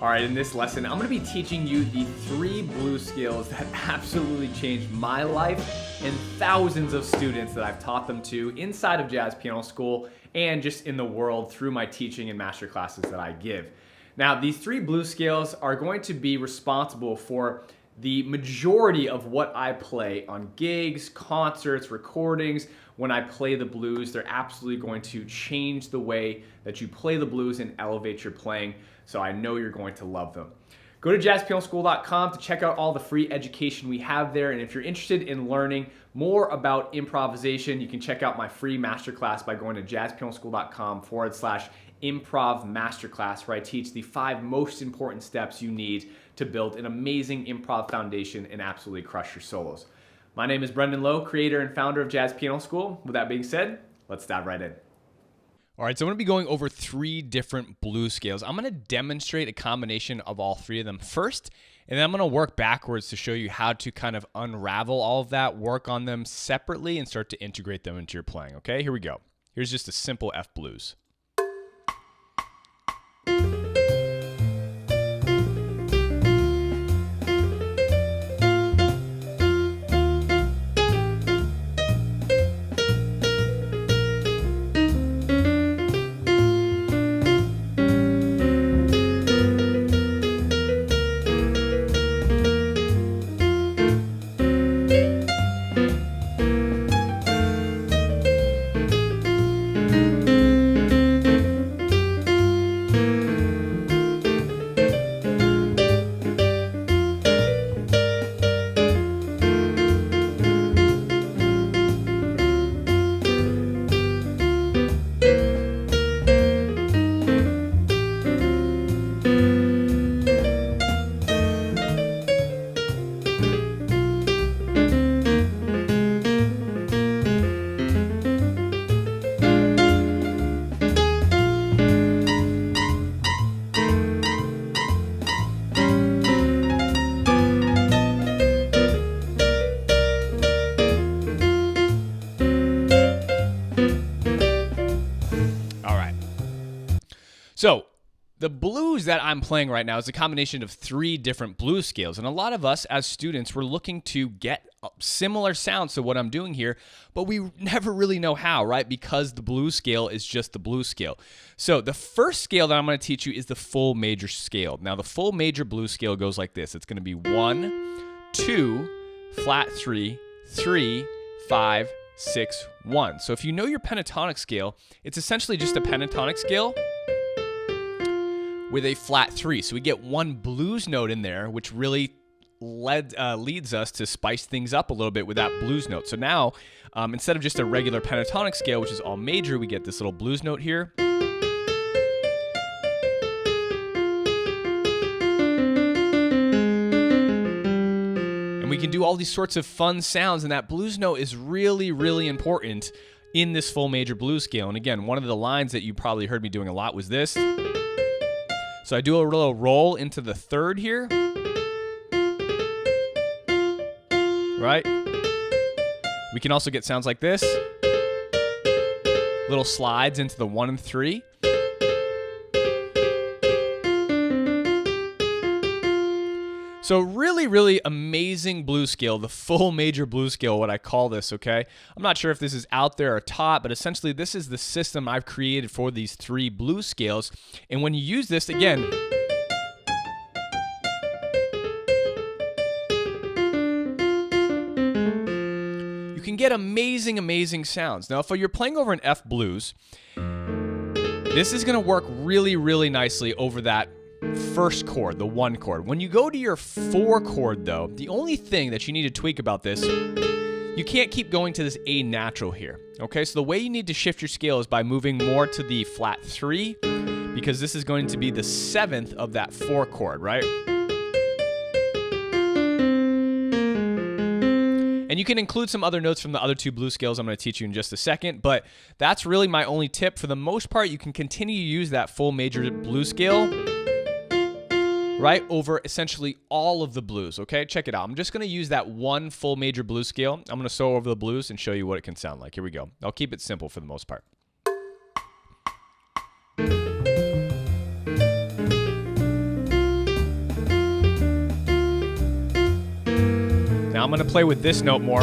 All right, in this lesson, I'm gonna be teaching you the 3 blues skills that absolutely changed my life and thousands of students that I've taught them to inside of Jazz Piano School and just in the world through my teaching and master classes that I give. Now, these 3 blues scales are going to be responsible for the majority of what I play on gigs, concerts, recordings. When I play the blues, they're absolutely going to change the way that you play the blues and elevate your playing. So I know you're going to love them. Go to jazzpianoschool.com to check out all the free education we have there. And if you're interested in learning more about improvisation, you can check out my free masterclass by going to jazzpianoschool.com/improv masterclass, where I teach the 5 most important steps you need to build an amazing improv foundation and absolutely crush your solos. My name is Brendan Lowe, creator and founder of Jazz Piano School. With that being said, let's dive right in. All right, so I'm going to be going over 3 different blues scales. I'm going to demonstrate a combination of all 3 of them first, and then I'm going to work backwards to show you how to kind of unravel all of that, work on them separately, and start to integrate them into your playing, okay? Here we go. Here's just a simple F blues. So the blues that I'm playing right now is a combination of 3 different blues scales. And a lot of us as students, we're looking to get similar sounds to what I'm doing here, but we never really know how, right? Because the blues scale is just the blues scale. So the first scale that I'm going to teach you is the full major scale. Now the full major blues scale goes like this. It's going to be 1, 2, flat 3, 3, 5, 6, 1. So if you know your pentatonic scale, it's essentially just a pentatonic scale with a flat 3. So we get 1 blues note in there, which really leads us to spice things up a little bit with that blues note. So now, instead of just a regular pentatonic scale, which is all major, we get this little blues note here. And we can do all these sorts of fun sounds, and that blues note is really, really important in this full major blues scale. And again, one of the lines that you probably heard me doing a lot was this. So I do a little roll into the 3rd here, right? We can also get sounds like this, little slides into the 1 and 3. So really, really amazing blues scale, the full major blues scale, what I call this, okay? I'm not sure if this is out there or taught, but essentially this is the system I've created for these 3 blues scales. And when you use this, again, you can get amazing, amazing sounds. Now, if you're playing over an F blues, this is gonna work really, really nicely over that first chord, the 1 chord. When you go to your 4 chord though, the only thing that you need to tweak about this, you can't keep going to this A natural here. Okay, so the way you need to shift your scale is by moving more to the flat 3, because this is going to be the 7th of that 4 chord, right? And you can include some other notes from the other 2 blues scales I'm going to teach you in just a second, but that's really my only tip. For the most part, you can continue to use that full major blues scale right over essentially all of the blues, okay? Check it out. I'm just going to use that 1 full major blues scale. I'm going to solo over the blues and show you what it can sound like. Here we go. I'll keep it simple for the most part. I'm gonna play with this note more.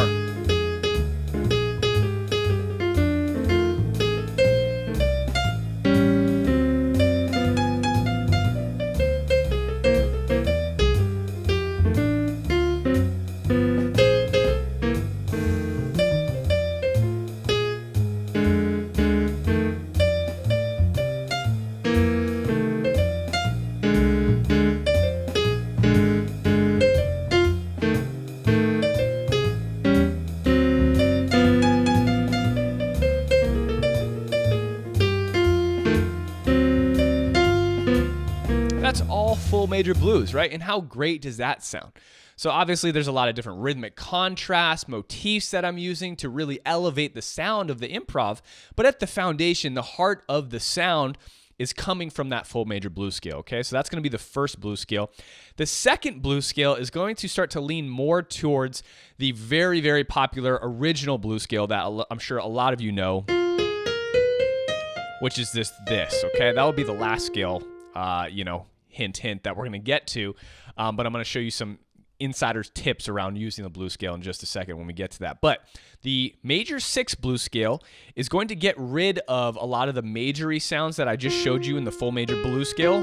That's all full major blues, right? And how great does that sound? So obviously there's a lot of different rhythmic contrast, motifs that I'm using to really elevate the sound of the improv. But at the foundation, the heart of the sound is coming from that full major blues scale, okay? So that's gonna be the first blues scale. The second blues scale is going to start to lean more towards the very, very popular original blues scale that I'm sure a lot of you know, which is this, okay? That will be the last scale, hint, that we're gonna get to, but I'm gonna show you some insider's tips around using the blues scale in just a second when we get to that. But the major 6 blues scale is going to get rid of a lot of the majory sounds that I just showed you in the full major blues scale.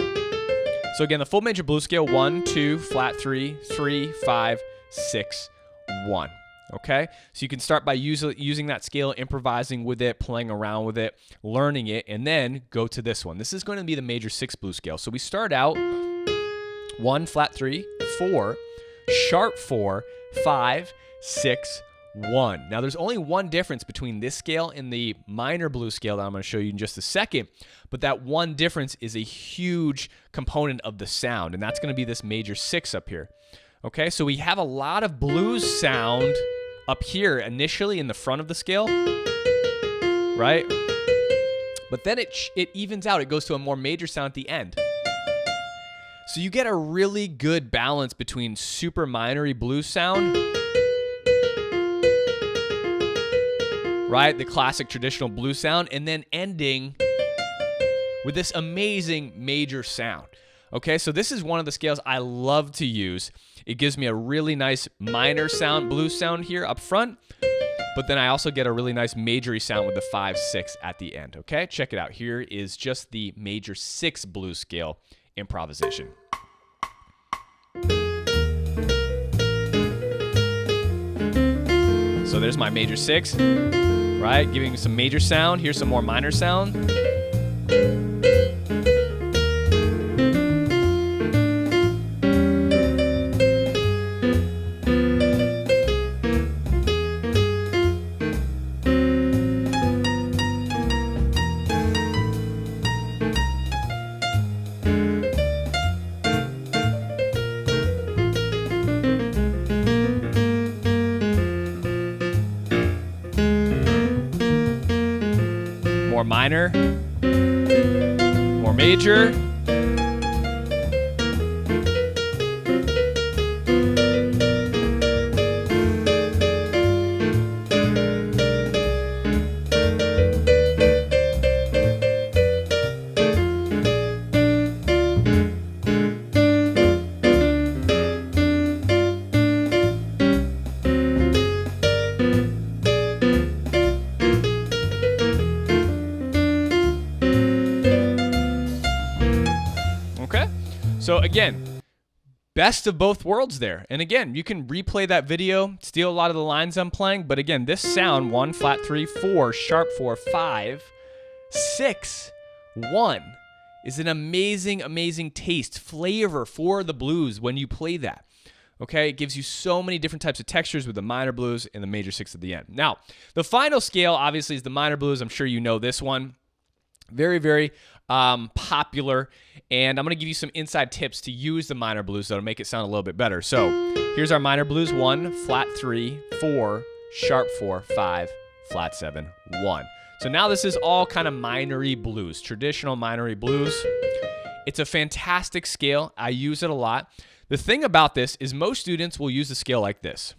So again, the full major blues scale, 1, 2, flat 3, 3, 5, 6, 1. Okay, so you can start by using that scale, improvising with it, playing around with it, learning it, and then go to this one. This is going to be the major 6 blues scale. So we start out 1, flat 3, 4, sharp 4, 5, 6, 1. Now there's only one difference between this scale and the minor blues scale that I'm going to show you in just a second, but that one difference is a huge component of the sound, and that's going to be this major 6 up here. Okay, so we have a lot of blues sound up here initially in the front of the scale, right? But then it evens out. It goes to a more major sound at the end. So you get a really good balance between super minory blues sound, right? The classic traditional blues sound, and then ending with this amazing major sound. Okay, so this is one of the scales I love to use. It gives me a really nice minor sound, blues sound here up front, but then I also get a really nice majory sound with the 5, 6 at the end, okay? Check it out. Here is just the major 6 blues scale improvisation. So there's my major 6, right? Giving some major sound. Here's some more minor sound. More minor, more major. So again, best of both worlds there. And again, you can replay that video, steal a lot of the lines I'm playing, but again, this sound, 1, flat 3, 4, sharp 4, 5, 6, 1, is an amazing, amazing taste, flavor for the blues when you play that. Okay, it gives you so many different types of textures with the minor blues and the major 6 at the end. Now, the final scale, obviously, is the minor blues. I'm sure you know this one. Very, very popular, and I'm going to give you some inside tips to use the minor blues that'll make it sound a little bit better. So here's our minor blues: 1, flat 3, 4, sharp 4, 5, flat 7, 1. So now this is all kind of minory blues, traditional minory blues. It's a fantastic scale. I use it a lot. The thing about this is most students will use the scale like this.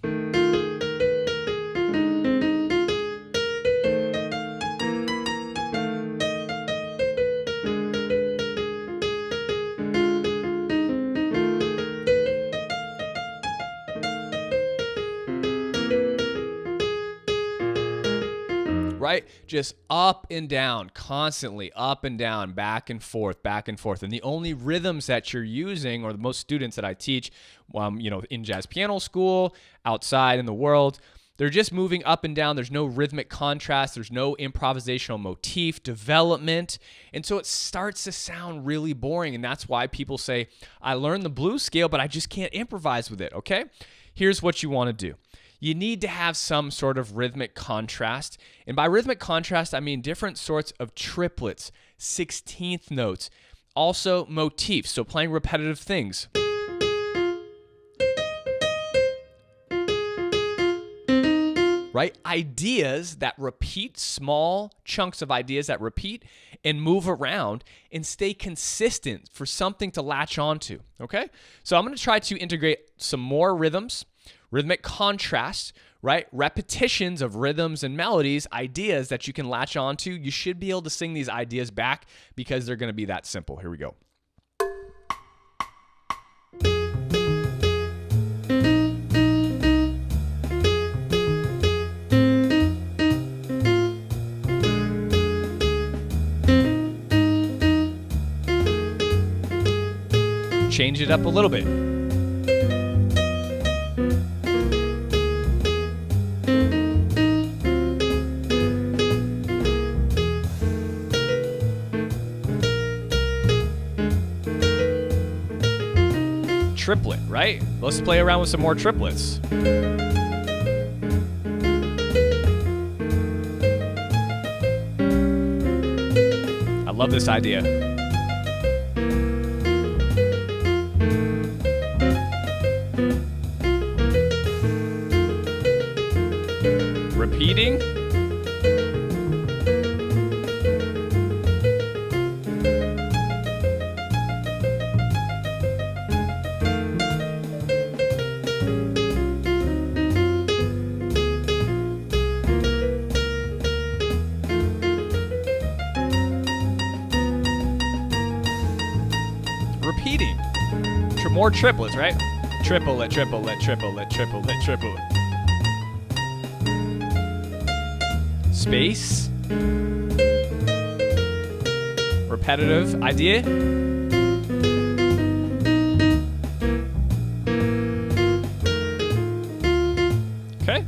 right? Just up and down, constantly up and down, back and forth, back and forth. And the only rhythms that you're using, or the most students that I teach, in jazz piano school, outside in the world, they're just moving up and down. There's no rhythmic contrast. There's no improvisational motif development. And so it starts to sound really boring. And that's why people say, I learned the blues scale, but I just can't improvise with it, okay? Here's what you want to do. You need to have some sort of rhythmic contrast. And by rhythmic contrast, I mean different sorts of triplets, 16th notes, also motifs, so playing repetitive things. Right? Ideas that repeat, small chunks of ideas that repeat and move around and stay consistent for something to latch onto, okay? So I'm going to try to integrate some more rhythms, rhythmic contrast, right? Repetitions of rhythms and melodies, ideas that you can latch onto. You should be able to sing these ideas back because they're going to be that simple. Here we go. Change it up a little bit. Triplet, right? Let's play around with some more triplets. I love this idea. Repeating. Repeating. More triplets, right? Triplet, triplet, triplet, triplet, triplet. Space. Repetitive idea. Okay.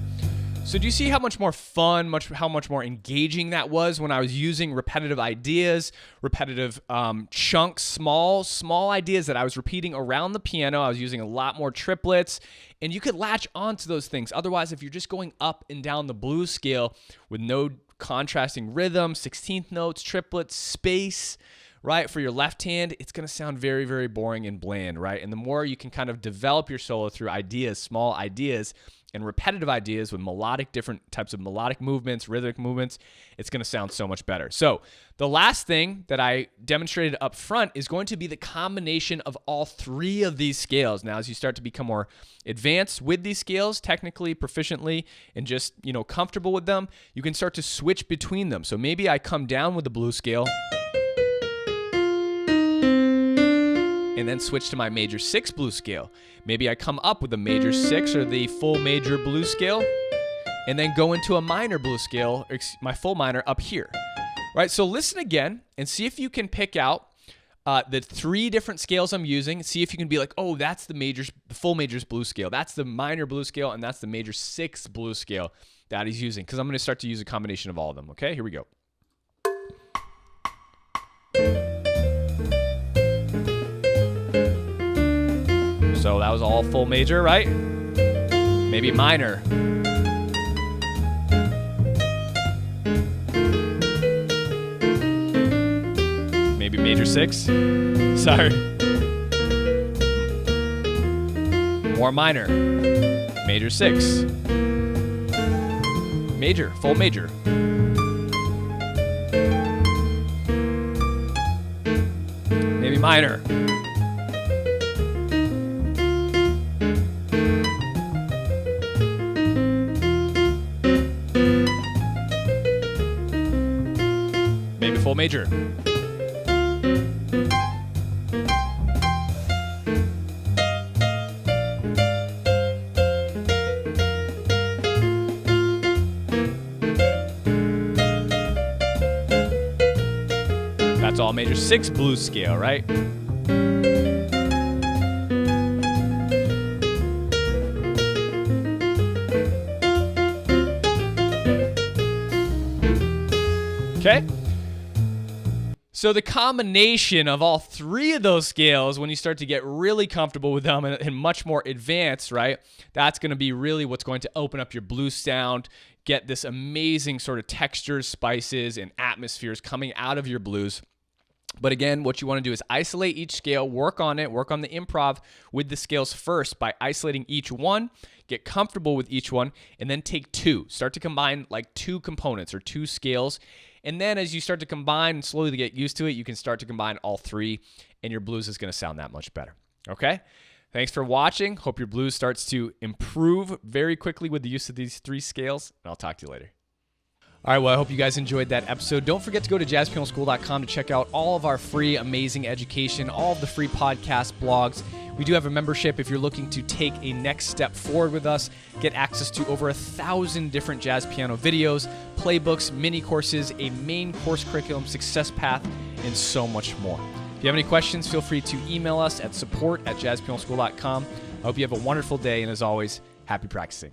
So do you see how much more fun, how much more engaging that was when I was using repetitive ideas, repetitive chunks, small ideas that I was repeating around the piano. I was using a lot more triplets, and you could latch onto those things. Otherwise, if you're just going up and down the blues scale with no contrasting rhythm, 16th notes, triplets, space, right, for your left hand, it's going to sound very, very boring and bland, right? And the more you can kind of develop your solo through ideas, small ideas, and repetitive ideas with different types of melodic movements, rhythmic movements, it's going to sound so much better. So the last thing that I demonstrated up front is going to be the combination of all three of these scales. Now, as you start to become more advanced with these scales, technically, proficiently, and just, comfortable with them, you can start to switch between them. So maybe I come down with the blues scale and then switch to my major 6 blues scale. Maybe I come up with the major 6 or the full major blues scale and then go into a minor blues scale, my full minor up here. Right? So listen again and see if you can pick out the 3 different scales I'm using. See if you can be like, oh, that's the full majors blues scale. That's the minor blues scale, and that's the major 6 blues scale that he's using, because I'm going to start to use a combination of all of them. Okay, here we go. So that was all full major, right? Maybe minor. Maybe major 6. Sorry. More minor. Major 6. Major, full major. Maybe minor. Maybe full major. a major 6 blues scale, right? Okay? So the combination of all 3 of those scales, when you start to get really comfortable with them and much more advanced, right? That's going to be really what's going to open up your blues sound, get this amazing sort of textures, spices, and atmospheres coming out of your blues. But again, what you want to do is isolate each scale, work on it, work on the improv with the scales first by isolating each one, get comfortable with each one, and then take 2. Start to combine like 2 components or 2 scales. And then as you start to combine and slowly get used to it, you can start to combine all 3, and your blues is going to sound that much better. Okay? Thanks for watching. Hope your blues starts to improve very quickly with the use of these 3 scales, and I'll talk to you later. All right, well, I hope you guys enjoyed that episode. Don't forget to go to jazzpianoschool.com to check out all of our free, amazing education, all of the free podcast blogs. We do have a membership if you're looking to take a next step forward with us, get access to over 1,000 different jazz piano videos, playbooks, mini courses, a main course curriculum, success path, and so much more. If you have any questions, feel free to email us at support@jazzpianoschool.com. I hope you have a wonderful day, and as always, happy practicing.